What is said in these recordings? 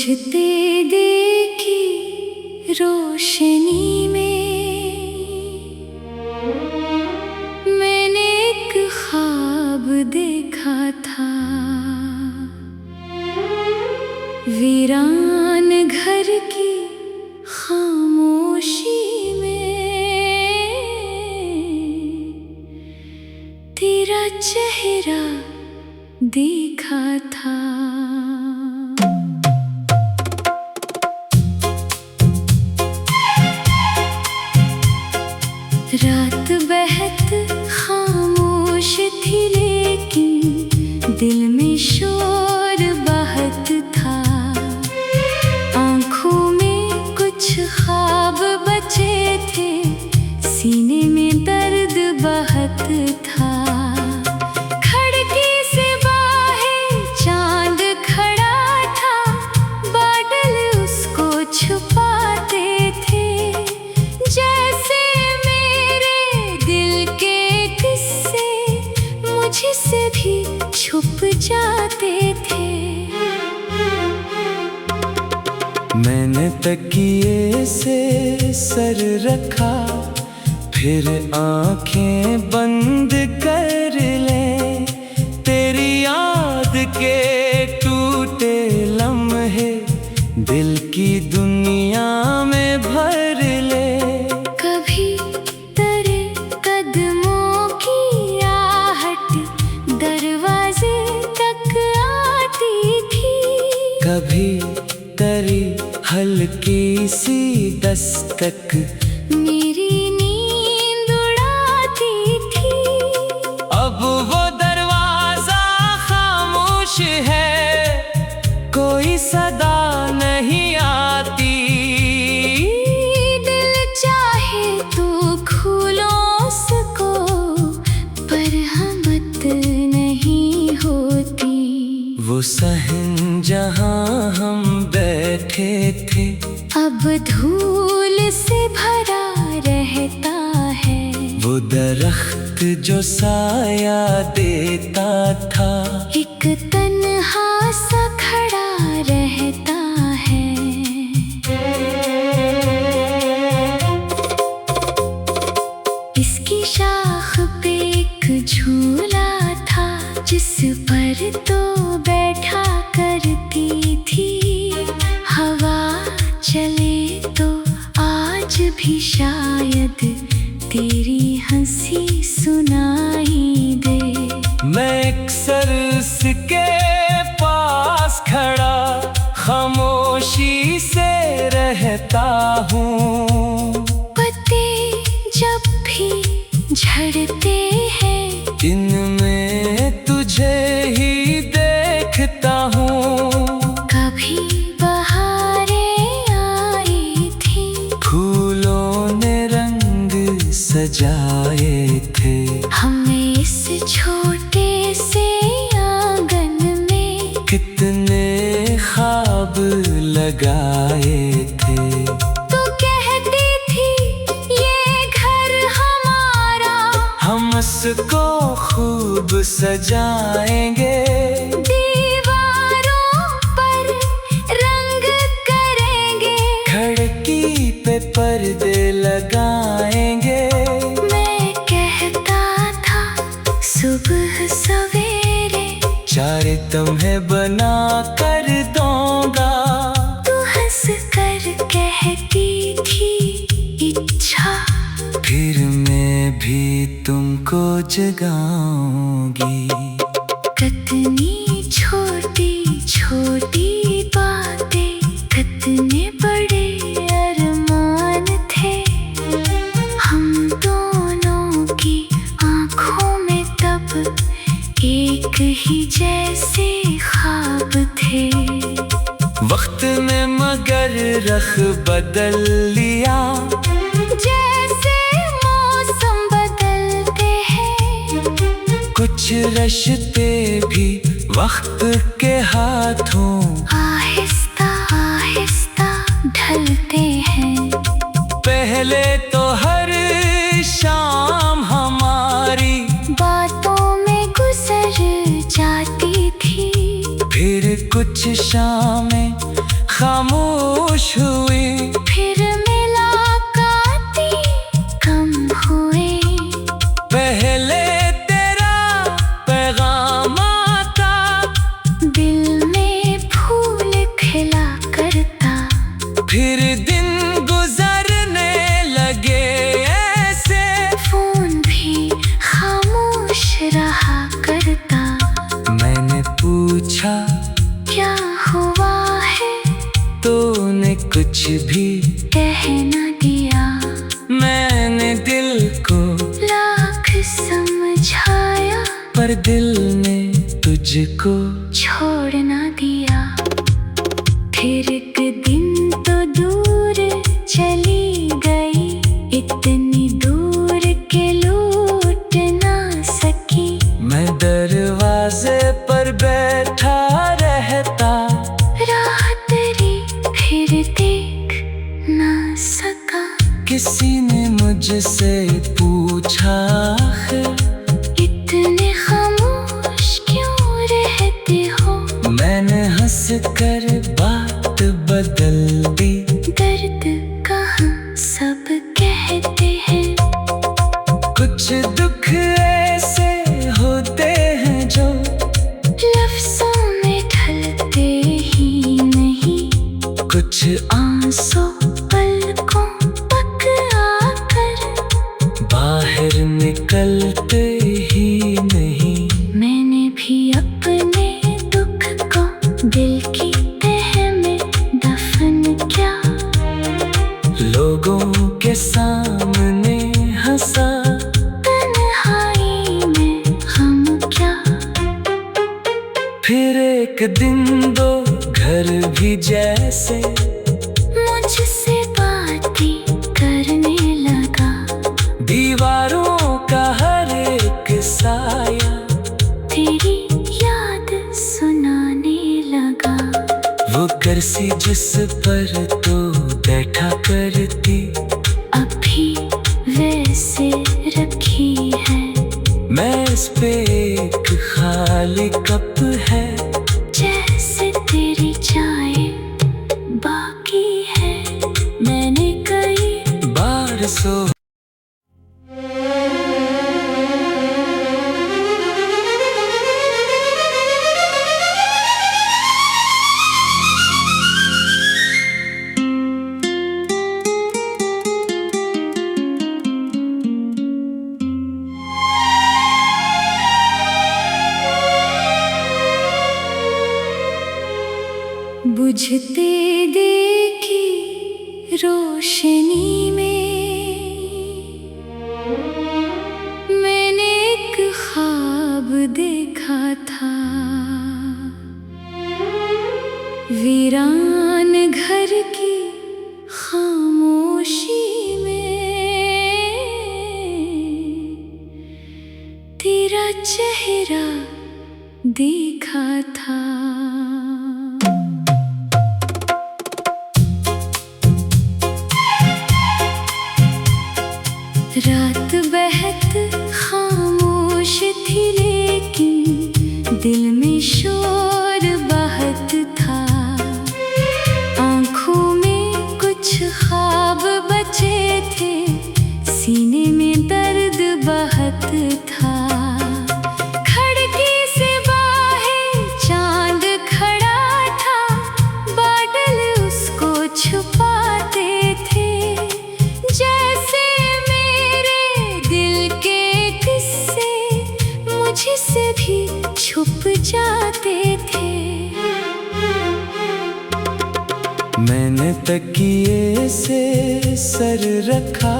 बुझते देखी रोशनी में मैंने एक ख्वाब देखा था। वीरान घर की खामोशी में तेरा चेहरा देखा था। रात बेहद खामोश थी लेकिन दिल में शोर बहुत था। आँखों में कुछ ख्वाब बचे थे, सीने में दर्द बहुत था। खिड़की से बाहर चांद खड़ा था, बादल उसको छुपाते थे। जैसे मुझसे भी छुप जाते थे। मैंने तकिए से सर रखा, फिर आंखें बंद कर ले। तेरी याद के टूटे लम्हे दिल की दुनिया में भर ले। कभी तेरे कदमों की आहट दरवाजे तक आती थी, कभी तेरी हल्की सी दस्तक मेरी नींद उड़ाती थी। अब वो दरवाजा खामोश है, कोई सदा नहीं आती। दिल चाहे तो खोलो उसको, पर हिम्मत नहीं होती। वो सहन जहाँ हम बैठे थे अब धूल से भरा रहता है। वो दरख्त जो साया देता था एक तन्हा सा खड़ा रहता है। इसकी शाख पे एक झूला था, जिस पर तो बैठा करती थी। हवा चले तो आज भी शायद तेरी हंसी सुनाई दे। मैं अक्सर उसके पास खड़ा खामोशी से रहता हूँ। पत्ते जब भी झड़ते हैं, इनमें तुझे ही देखता हूँ। कभी बहारें आई थी, फूलों ने रंग सजाए थे। हमने इस छोटे से आंगन में कितने ख्वाब लगाए थे। तो कहती थी ये घर हमारा, हम इसको खूब सजाएंगे। दीवारों पर रंग करेंगे, खिड़की पे पर्दे लगाएंगे। मैं कहता था सुबह सवेरे चार तुम्हें बना कर दूंगा। तू हंस कर कहती थी इच्छा, फिर मैं भी तुमको जगाऊंगी। कितनी छोटी छोटी बातें, कितने बड़े अरमान थे। हम दोनों की आँखों में तब एक ही जैसे ख्वाब थे। वक्त ने मगर रख बदल लिया, जैसे मौसम बदलते हैं, कुछ रिश्ते भी वक्त के हाथों आहिस्ता आहिस्ता ढलते हैं। पहले तो हर शाम हमारी बातों में गुजर जाती थी, फिर कुछ शामें खामोश हुई। फिर मुलाकातें कम हुए। पहले तेरा पैगाम आता, दिल में फूल खिला करता। फिर दिन गुजरने लगे ऐसे, फोन भी खामोश रहा करता। मैंने पूछा क्या हुआ है, तूने कुछ भी कह न दिया। मैंने दिल को लाख समझाया, पर दिल ने तुझको छोड़ न दिया। फिर एक दिन तो दूर चली गई, इतनी दूर के लौट ना सकी। मैं दरवाजे पर बैठा रहता, राह तेरी फिर देख ना सका। किसी ने मुझसे पूछा आखिर इतने खामोश क्यों रहते हो। मैंने हंस कर बात बदल दी। दर्द कहाँ सब कहते हैं, कुछ दुख ऐसे होते हैं जो लफ्ज़ों में ढलते ही नहीं। कुछ आंसू पलकों तक आकर बाहर निकलते ही नहीं। मैंने भी अपने दुख को दिल की तह में दफन किया। लोगों के सामने हंसा, तन्हाई में हम क्या। फिर एक दिन दो घर भी जैसे मुझसे बातें करने लगा। दीवारों का हर एक साया तेरी याद सुनाने लगा। वो कुर्सी जिस पर तो बैठा करती, अभी वैसे रखी है। मैं इस पे एक खाली कप है, जैसे तेरी चाय बाकी है। मैंने कई बार सो बुझते देखी रोशनी में मैंने एक ख्वाब देखा था। वीरान घर की खामोशी में तेरा चेहरा देखा था। रात बेहद खामोश थी, लेकिन दिल में शोर बहुत था। आँखों में कुछ ख्वाब बचे थे, सीने में दर्द बहुत था। खिड़की से बाहर चांद खड़ा था, बादल उसको छुपाते थे। जैसे मुझसे भी छुप जाते थे। मैंने तकिए से सर रखा,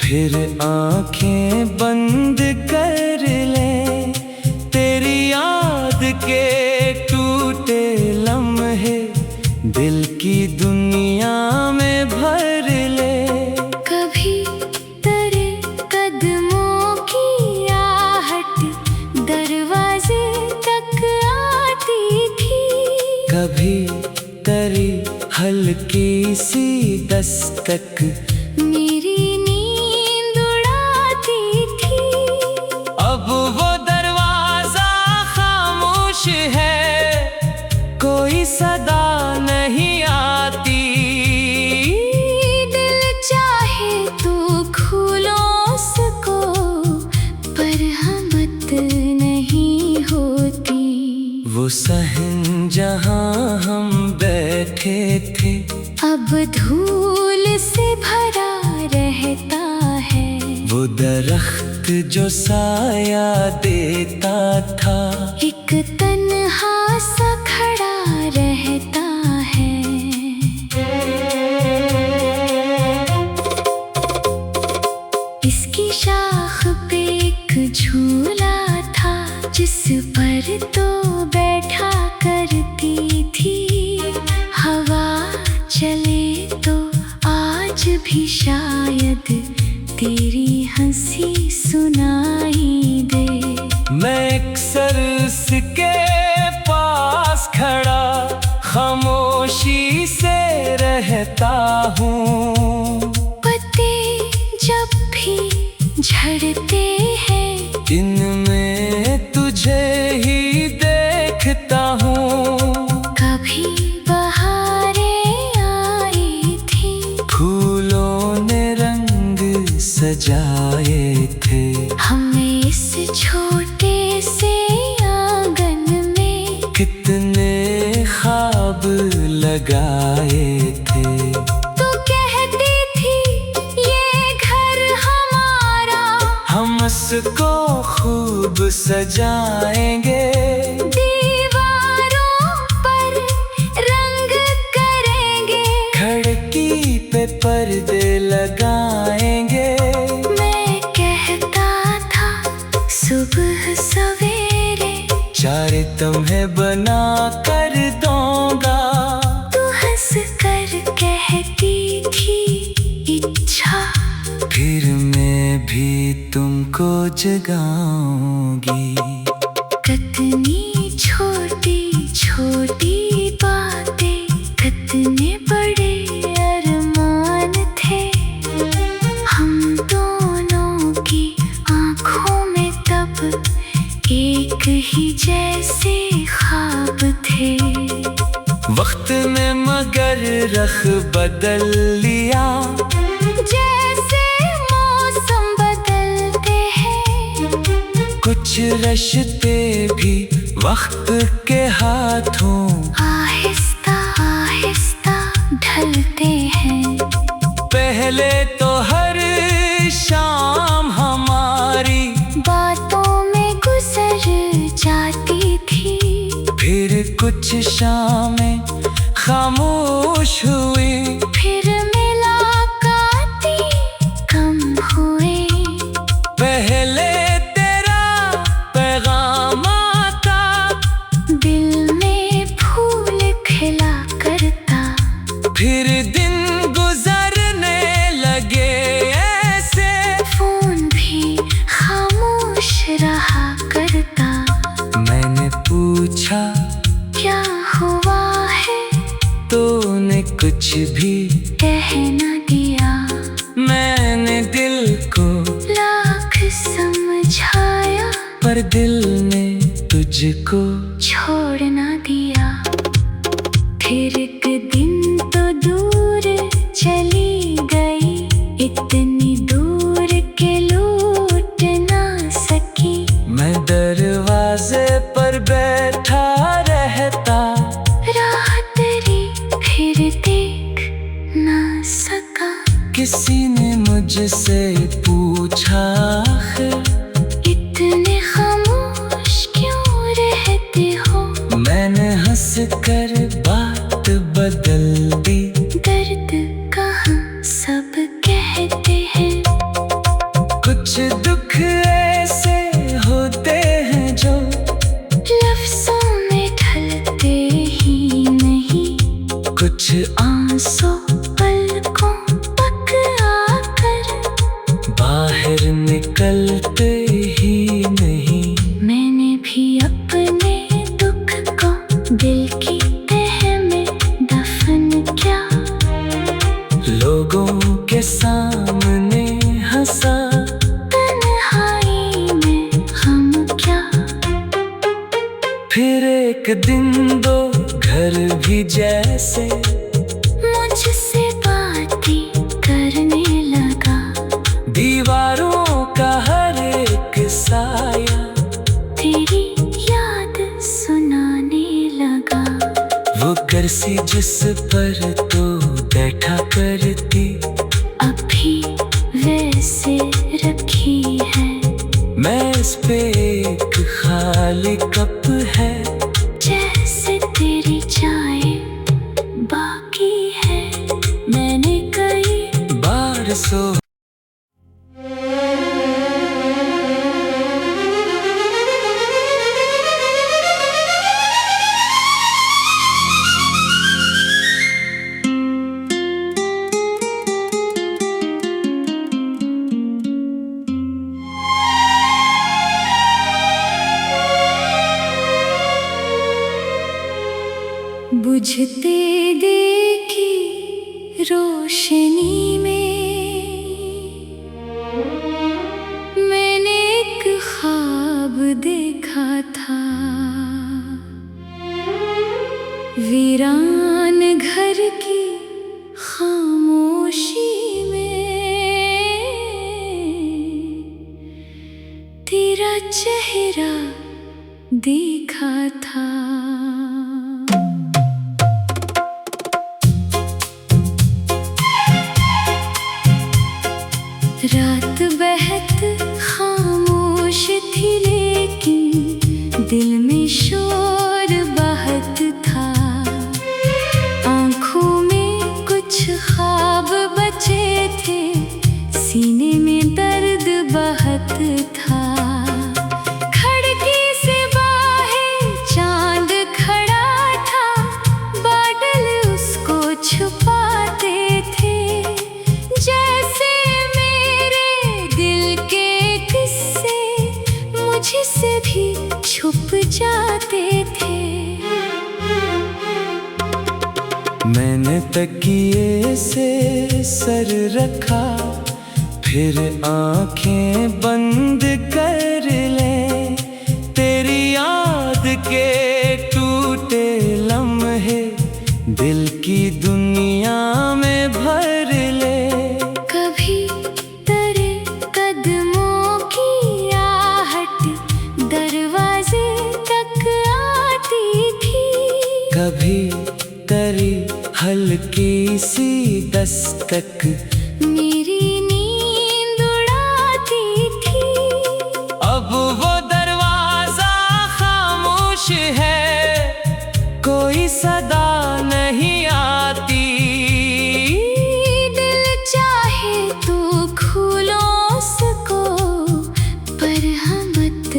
फिर आंखें बंद कर ले। तेरी याद के टूटे लम्हे दिल की दुनिया में भर ले। कभी तेरे कदमों की आहट दरवाजे तक आती थी। कभी तेरी हल्की सी दस्तक मेरी नींद उड़ाती थी। अब वो दरवाजा खामोश है, कोई सदा नहीं वो सहन जहाँ हम बैठे थे अब धूल से भरा रहता है। वो दरख्त जो साया देता था एक तन्हा सा खड़ा रहता है। इसकी शाख पे एक झूला था जिस पर तो बैठा करती थी। हवा चले तो आज भी शायद तेरी हंसी सुनाई दे। मैं अक्सर इसके पास खड़ा खामोशी से रहता हूँ। पत्ते जब भी झड़ते हैं इनमें तुझे ही देखता हूँ। कभी बहारें आई थी, फूलों ने रंग सजाए थे। हमने इस छोटे से आंगन में कितने ख्वाब लगाए थे। तू कहती थी ये घर हमारा, हम इसको खूब सजाएंगे। दीवारों पर रंग करेंगे, खिड़की पे पर्दे लगाएंगे। मैं कहता था सुबह सवेरे चारे तुम्हें बना कर दूंगा। तू हंस कर कहती थी इच्छा, फिर मैं भी तुमको जगाऊंगी। कितनी छोटी छोटी बातें, कितने बड़े अरमान थे। हम दोनों की आँखों में तब एक ही जैसे ख्वाब थे। वक्त ने मगर रख बदल लिया, जैसे मौसम बदलते हैं, कुछ रिश्ते भी वक्त के हाथों आहिस्ता आहिस्ता ढलते हैं। पहले तो हर शाम हमारी बातों में गुजर जाती थी, फिर कुछ शामें खामोश हुई। फिर मुलाकातें कम हुए। पहले तेरा पैगाम आता, दिल में फूल खिला करता, फिर दिन गुजरने लगे ऐसे। फोन भी खामोश रहा करता। मैंने पूछा क्या हुआ है, तूने कुछ भी कह न दिया। मैंने दिल को लाख समझाया पर दिल ने तुझको छोड़ न दिया। फिर एक दिन तो दूर चली गई, इतनी दूर के लौट ना सकी। मैं दरवाजे पर बैठा रहता, राह तेरी फिर देख ना सका। किसी ने मुझसे पूछा इतने खामोश क्यों रहते हो। मैंने हंस कर बात बदल दी। दर्द कहाँ सब कहते हैं, कुछ दुख ऐसे होते हैं जो लफ्जों में ढलते ही नहीं। कुछ आंसू पलकों पक आकर बाहर निकलते ही नहीं। मैंने भी अपने दुख को दिल की तह में दफन किया। लोगों के सामने हंसा, तन्हाई में हम क्या। फिर एक दिन दो घर भी जैसे मुझसे बातें करने लगा। दीवारों का हर एक साया तेरी याद सुनाने सी जिस पर तो बैठा करती, अभी वैसे रखी है। मैं इस पे एक खाली कप है, जैसे तेरी चाय बाकी है। मैंने कई बार सो बुझते देखी रोशनी में मैंने एक ख्वाब देखा था। वीरान घर की खामोशी में तेरा चेहरा देखा था। रात बेहद खामोश थी, लेकिन दिल में शोर बहुत था। आँखों में कुछ ख्वाब बचे थे, सीने में दर्द बहुत था। खिड़की से बाहर चांद खड़ा था, बादल उसको छुपाते थे। जैसे मुझसे भी छुप जाते थे। मैंने तकिए से सर रखा, फिर आंखें बंद कर ले। तेरी याद के टूटे लम्हे दिल की दुनिया में भर ले। कभी तेरे कदमों की आहट दरवाजे तक आती थी, कभी तेरी हल्की सी दस्तक मेरी नींद उड़ाती थी। अब वो दरवाजा खामोश है, कोई सदा नहीं आती। दिल चाहे तो खोलो उसको, पर हिम्मत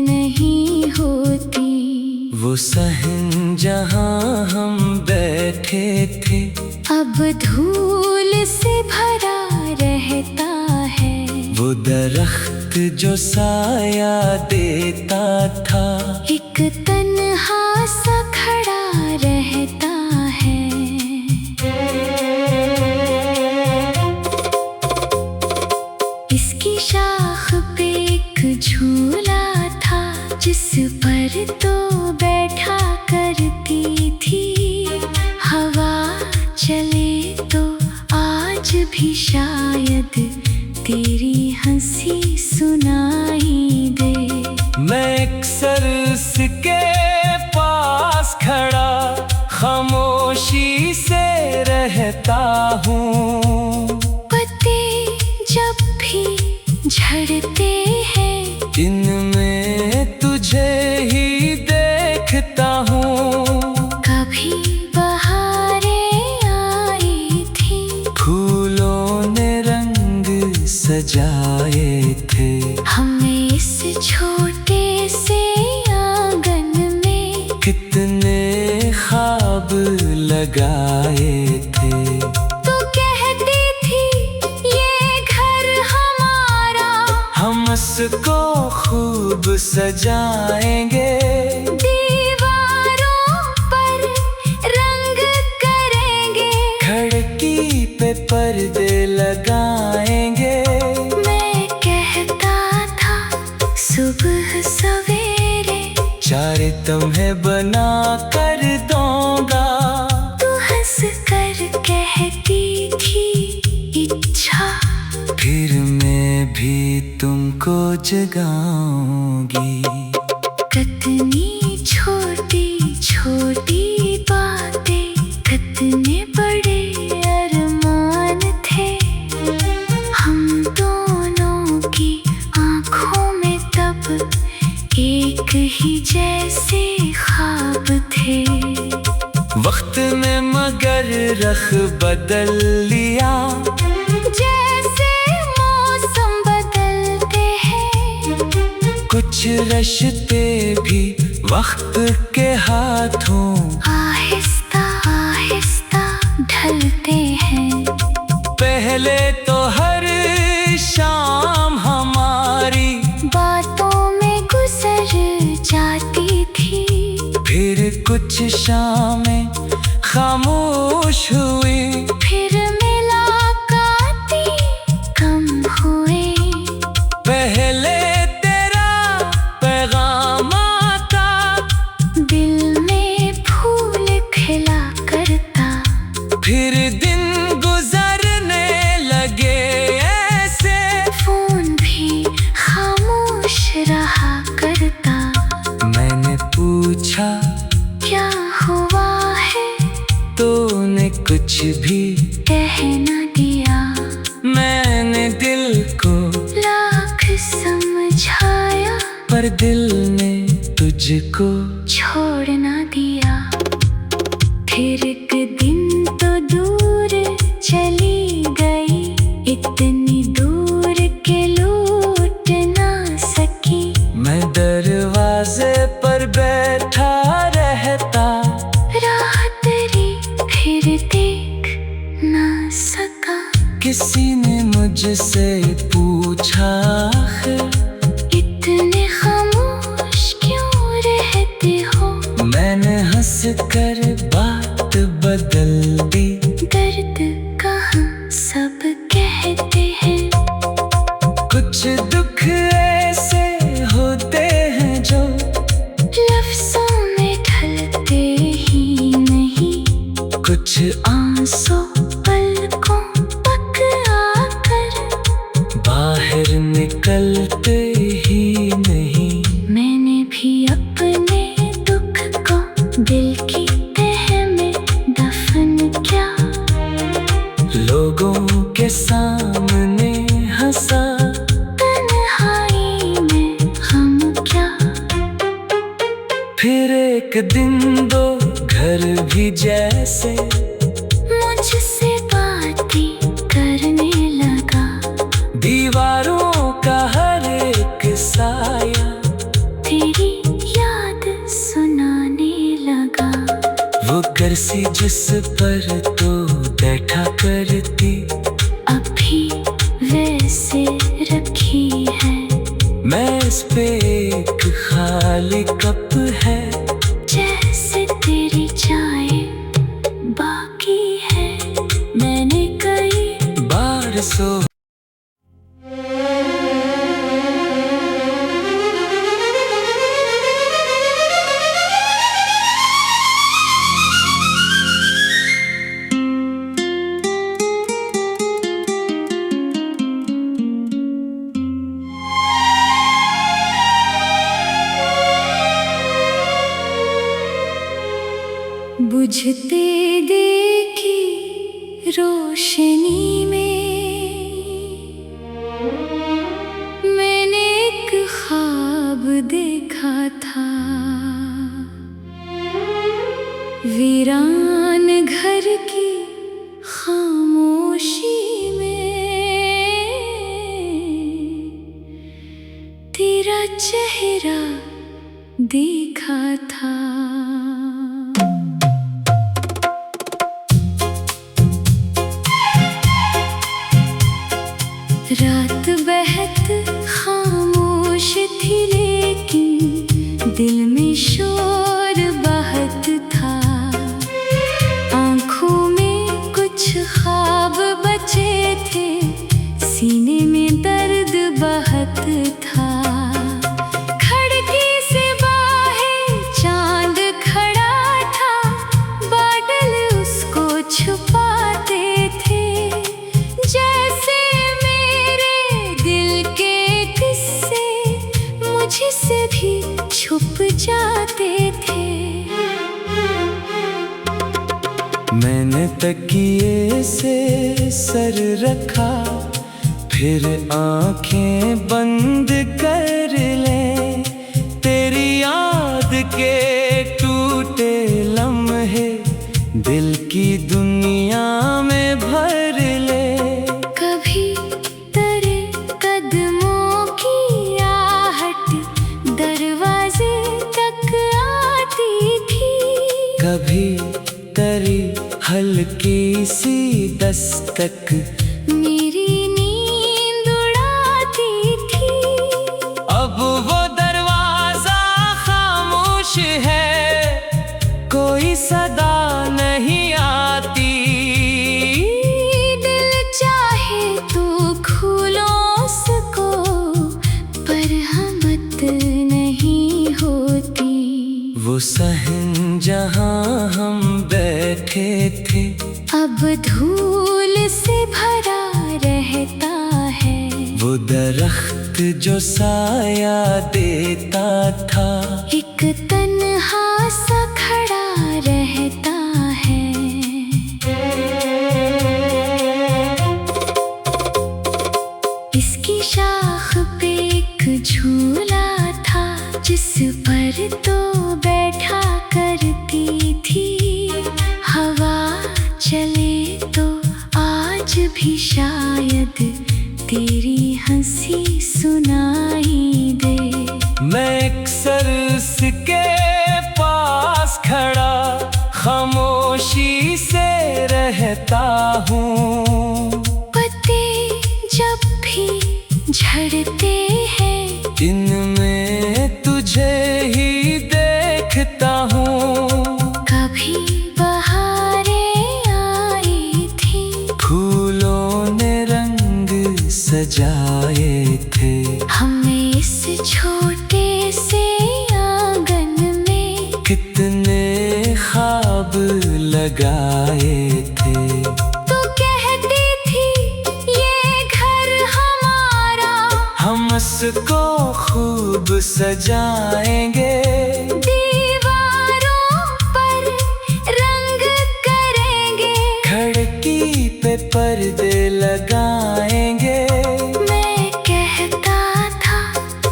नहीं होती। वो सहन जहाँ हम बैठे थे, अब धूल से भरा रहता है। वो दरख्त जो साया देता था, एक तन्हा सा खड़ा रहता है। इसकी शाख पे एक झूला था, जिस पर तो बैठा करती थी। हवा चले तो आज भी शायद तेरी हंसी सुनाई दे। मैं अक्सर उसके पास खड़ा खामोशी से रहता हूँ। पत्ते जब भी झड़ते हैं, इनमें तुझे ही देखता हूँ। कभी बहारें आई थी, फूलों ने रंग सजाए थे। हमने इस छोटे से आंगन में कितने ख्वाब लगाए थे। तो कहती थी ये घर हमारा, हम इसको खूब सजाएंगे। दीवारों पर रंग करेंगे, खिड़की पे पर्दे लगाएंगे। मैं कहता था सुबह सवेरे चार तुम्हें बना कर दूंगा। तू हंस कर कहती थी इच्छा, फिर मैं भी तुमको जगाऊंगी। कितनी छोटी छोटी बातें रख बदल लिया। जैसे मौसम बदलते हैं, कुछ रिश्ते भी वक्त के हाथों आहिस्ता आहिस्ता ढलते हैं। पहले तो हर शाम हमारी बातों में गुजर जाती थी, फिर कुछ शामें खामोश हुई। फिर मुलाकातें कम हुई। पहले तेरा पैगाम आता, दिल में फूल खिला करता। फिर दिन गुजरने लगे ऐसे, फोन भी खामोश रहा करता। मैंने पूछा क्या हुआ है, तूने कुछ भी कह न दिया। मैंने दिल को लाख समझाया, पर दिल ने तुझको छोड़ न दिया। फिर एक दिन तो दूर चली गई, इतनी दूर के लौट ना सकी। मैं दरवाजे पर बैठा रहता, राह तेरी फिर देख ना सका। किसी ने मुझसे पूछा इतने खामोश क्यों रहते हो। मैंने हंस कर बात बदल दी। दर्द कहाँ सब कहते हैं, कुछ दुख ऐसे होते हैं जो लफ्जों में ढलते ही नहीं। कुछ आंसू पलकों तक आकर बाहर निकलते ही नहीं। मैंने भी अपने दुख को दिल की तह में दफन किया। लोगों के सामने हंसा, तन्हाई में हम क्या। फिर एक दिन दो घर भी जैसे मुझसे बातें करने लगा। दीवारों का हर एक साया तेरी याद सुनाने लगा। वो कुर्सी जिस पर तो बैठा करती, अभी वैसे रखी है। मैं इस पे एक खाली कप है, जैसे तेरी चाय बाकी है। मैंने कई बार सो बुझते देखी रोशनी में मैंने एक ख्वाब देखा था। वीरान घर की खामोशी में तेरा चेहरा देखा था। रात बेहद खामोश थी, लेकिन दिल में शोर बहुत था। आँखों में कुछ ख्वाब बचे थे, सीने में दर्द बहुत था। खिड़की से बाहर चांद खड़ा था, बादल उसको छुपाते थे। जैसे मुझसे भी छुप जाते थे। मैंने तकिए से सर रखा, फिर आंखें बंद कर ले। तेरी याद के टूटे लम्हे दिल की दुनिया हल्की सी दस्तक मेरी नींद उड़ाती थी। अब वो दरवाजा खामोश है, कोई सदा नहीं आती। दिल चाहे तो खोलो उसको, पर हिम्मत नहीं होती। वो सहन जहाँ हम बैठे थे अब धूल से भरा रहता है। वो दरख्त जो साया देता था एक तन्हा सा खड़ा रहता है। इसकी शाख पे एक झूला था, जिस पर तो बैठा करती थी। हवा चले तो आज भी शायद तेरी हंसी सुनाई दे। मैं अक्सर उसके पास खड़ा खामोशी से रहता हूँ। पत्ते जब भी झड़ते हैं, इनमें तुझे ही देखता हूँ। कभी बहारें आई थी, फूलों ने रंग सजाए थे। हमने इस छोटे से आंगन में कितने ख्वाब लगाए थे। तो कहती थी ये घर हमारा, हम इसको खूब सजाएंगे। दीवारों पर रंग करेंगे, खिड़की पे पर्दे लगाएंगे। मैं कहता था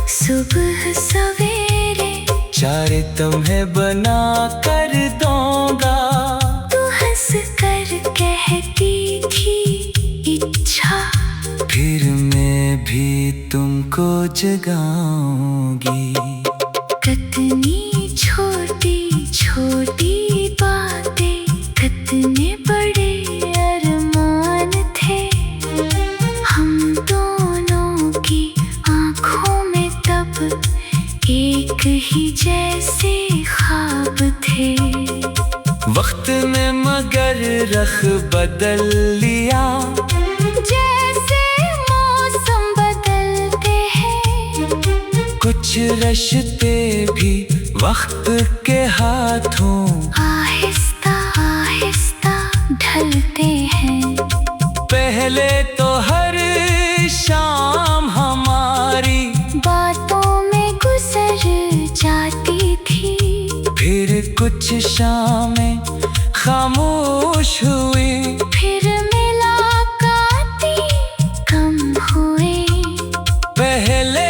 सुबह सवेरे चार तुम्हें बना कर दूंगा। तू हंस कर कहती थी इच्छा, फिर मैं भी तुमको जगाऊंगी। कितनी छोटी छोटी बातें, कितने बड़े अरमान थे। हम दोनों की आँखों में तब एक ही जैसे ख्वाब थे। वक्त ने मगर रख बदल लिया, जैसे मौसम बदलते हैं, कुछ रिश्ते भी वक्त के हाथों आहिस्ता आहिस्ता ढलते हैं। पहले तो हर शाम हमारी बातों में गुजर जाती थी, फिर कुछ शामें खामोश हुई। फिर मुलाकातें कम हुई। पहले